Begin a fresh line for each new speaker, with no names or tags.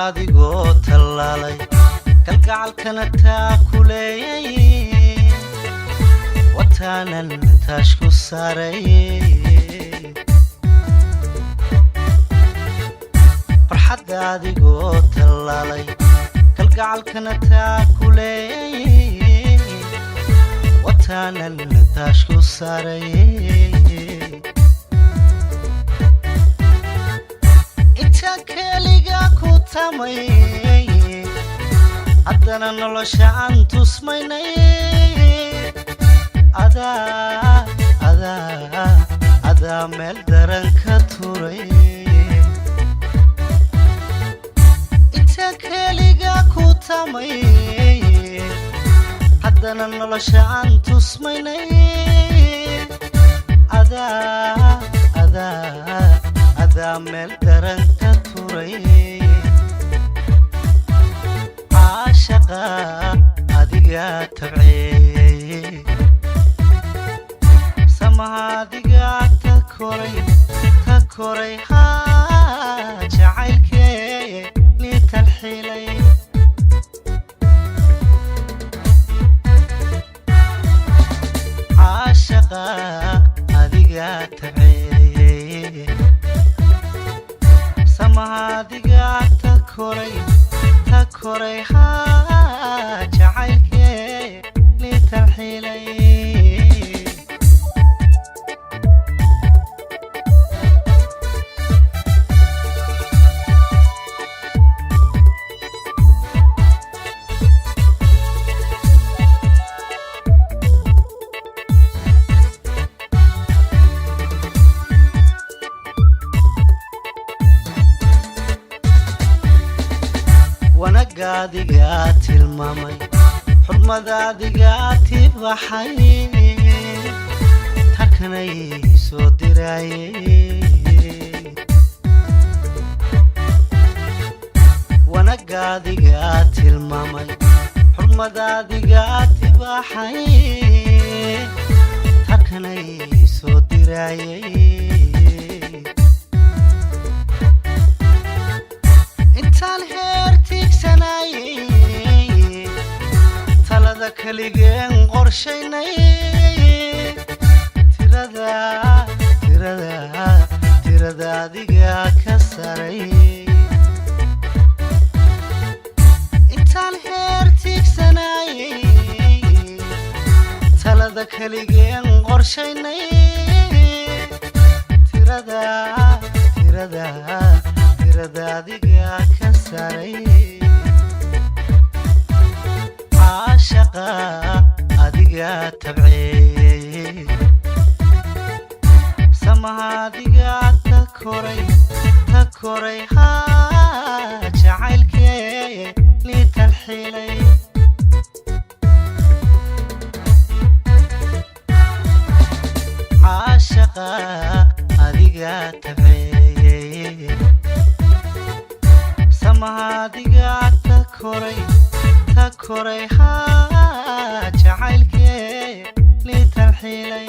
adigoo tallaalay kalgacalkana taakuleeyay wataanan taash ku saaray farxadda adigoo tallaalay kalgacalkana taakuleeyay wataanan taash ku saaray keliga ku tamay haddana nolosha aan tusmaynay adaa meel daran ka turay inta keliga ku tamay haddana nolosha aan tusmaynay adaa meel daran ka turay caashaqa adiga tabceeyey samaha adiga ta koray jacaylkee litalxiilay caashaqa adiga tabceeyey samahadiga ta koray jacaylkee litalxiilay wanagaadiga tilmaamay xurmadaadiga tibaxay tarkanay soo diraayay wanagaadiga tilmaamay xurmadaadiga tibaxay tarkanay soo diraayay intaan talada kaligeen qorshaynay tirada adiga ka saray intaan heer tiigsanayay talada kaligeen qorshaynay tirada adiga ka saray caashaqa adiga tabceeyey samaha adiga ta koray jacaylkee litalxiilay caashaqa adiga tabceeyey samaha adiga ta koray jacaylkee litalxiilay